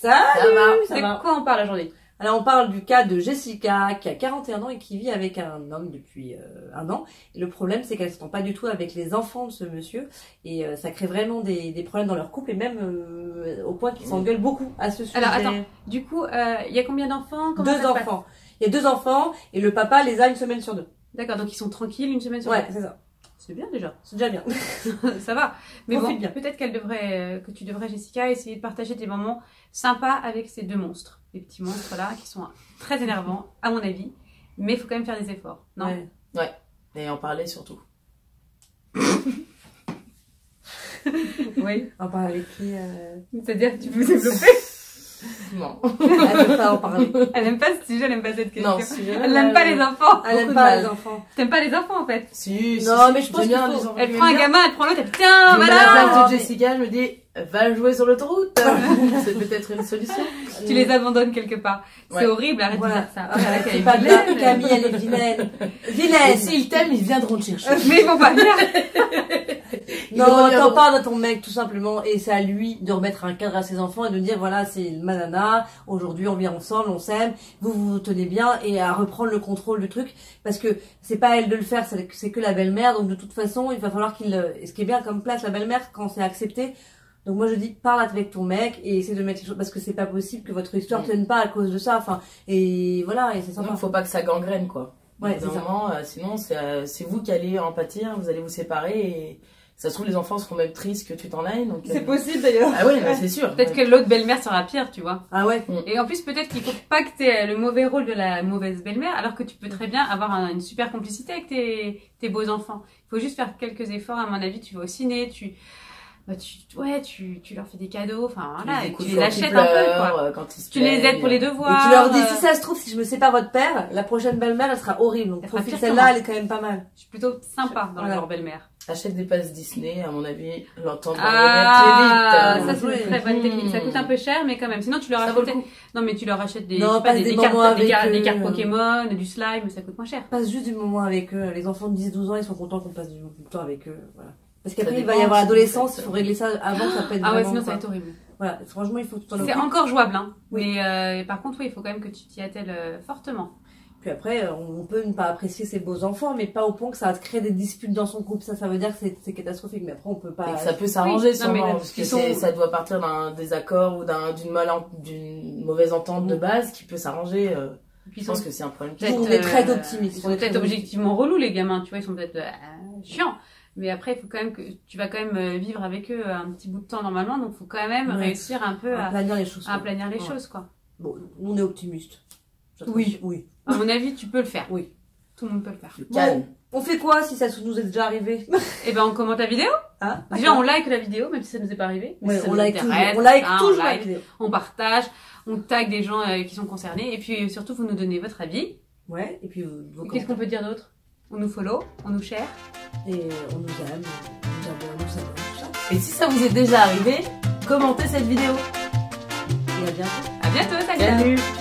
Salut. De quoi on parle aujourd'hui? Alors on parle du cas de Jessica qui a 41 ans et qui vit avec un homme depuis un an. Et le problème c'est qu'elle ne s'entend pas du tout avec les enfants de ce monsieur et ça crée vraiment des problèmes dans leur couple et même au point qu'ils s'engueulent beaucoup à ce sujet. Alors attends, du coup il y a combien d'enfants? Deux enfants. Il y a 2 enfants et le papa les a une semaine sur 2. D'accord, donc ils sont tranquilles une semaine sur deux. Ouais, c'est ça. C'est bien déjà. C'est déjà bien. Ça va. Mais bon, bien. peut-être que tu devrais, Jessica, essayer de partager des moments sympas avec ces deux monstres. Les petits monstres là qui sont très énervants, à mon avis. Mais il faut quand même faire des efforts. Non? Ouais. Et en parler surtout. Oui. En parler avec qui C'est-à-dire que tu peux développer? Non. Elle veut pas en parler. Elle aime pas ce sujet, elle aime pas cette question. Non, ce sujet-là, Elle n'aime pas les enfants. Elle aime pas les enfants. T'aimes pas les enfants en fait? Si, Non, mais je pense j'aime bien qu'il faut- les enfants. Elle prend un gamin, elle prend l'autre, elle putain, À la voilà! place de Jessica, je me dis, va jouer sur l'autoroute. C'est peut-être une solution. Tu les abandonnes quelque part. C'est Ouais. horrible, arrête Voilà. de dire ça. Oh là là, qu'elle C'est est pas bien, vilaine. Camille, elle est vilaine. Et Vilaine. s'ils t'aiment, ils viendront te chercher. Mais ils vont pas venir. Non, Ils reviendront. t'en parles à ton mec tout simplement et c'est à lui de remettre un cadre à ses enfants et de dire voilà c'est ma nana, aujourd'hui on vit ensemble, on s'aime, vous vous tenez bien et à reprendre le contrôle du truc parce que c'est pas à elle de le faire, c'est que la belle-mère donc de toute façon il va falloir et ce qui est bien comme place la belle-mère quand c'est accepté. Donc moi je dis parle avec ton mec et essaie de mettre les choses parce que c'est pas possible que votre histoire tienne pas à cause de ça enfin et voilà et c'est sympa. Non, faut pas que ça gangrène, quoi. Ouais, Au bout c'est d'un ça. moment, sinon, c'est vous qui allez en pâtir, vous allez vous séparer et ça se trouve, les enfants seront même tristes que tu t'en ailles. Donc, C'est possible d'ailleurs. Ah oui, c'est sûr. Peut-être que l'autre belle-mère sera pire, tu vois. Ah ouais. Et en plus, peut-être qu'il faut pas que t'aies le mauvais rôle de la mauvaise belle-mère, alors que tu peux très bien avoir une super complicité avec tes beaux enfants. Il faut juste faire quelques efforts, à mon avis. Tu vas au ciné, tu leur fais des cadeaux, enfin voilà, et tu les achètes un peu, quoi. Quand ils se Tu les aides pour les Et devoirs. tu leur dis si ça se trouve si je me sépare votre père, la prochaine belle-mère elle sera horrible donc Elle fera profite pire que celle-là moi. elle est quand même pas mal. Je suis plutôt sympa dans Voilà. leur belle-mère. Achète des passes Disney, à mon avis, l'entendre Ah, revenir très ça vite. c'est une très bonne technique. Ça coûte un peu cher, mais quand même. Sinon, tu leur Ça vaut le achètes. coup. Non, mais tu leur achètes des, Non, je sais pas, passe des des cartes, moments des cartes, avec des eux, cartes Pokémon, du slime, ça coûte moins cher. Passe juste du moment avec eux. Les enfants de 10-12 ans, ils sont contents qu'on passe du temps avec eux. Voilà. Parce qu'après, Ça il va y dépend, avoir si l'adolescence, vous il faut régler ça avant, ça peut être Ah ouais, vraiment, sinon ça quoi. va être horrible. Voilà, franchement, il faut tout en C'est occuper. encore jouable, hein. Oui. Mais par contre, oui, il faut quand même que tu t'y attelles fortement. Puis après, on peut ne pas apprécier ses beaux enfants, mais pas au point que ça va créer des disputes dans son couple. Ça veut dire que c'est catastrophique. Mais après, on peut pas... Et que ça peut s'arranger Oui, non, mais sûrement, parce que ils sont- ça doit partir d'un désaccord ou d'une mauvaise entente de base qui peut s'arranger. Et puis, Je pense que c'est un problème. peut-être, On est très optimistes. Ils sont peut-être objectivement relous, les gamins, tu vois, ils sont peut-être chiants. Mais après, il faut quand même que tu vas quand même vivre avec eux un petit bout de temps normalement, donc il faut quand même Ouais. réussir un peu à planir les choses. à quoi. aplanir les Ouais. choses, quoi. Bon, on est optimistes. Oui. Oui. À mon avis, tu peux le faire. Oui. Tout le monde peut le faire. Le calme. On fait quoi si ça nous est déjà arrivé? Et ben, on commente la vidéo. Hein? Déjà, on like la vidéo, même si ça nous est pas arrivé. Mais Ouais, si ça on nous like intéresse, toujours. On like hein, toujours on la like, vidéo. on partage, on tag des gens qui sont concernés. Et puis, surtout, vous nous donnez votre avis. Ouais, et puis vos Et qu'est-ce qu'on peut dire d'autre? On nous follow, on nous share. Et on nous aime, on nous abonne, tout ça. Et si ça vous est déjà arrivé, commentez cette vidéo. Et à bientôt. À bientôt, salut! Salut!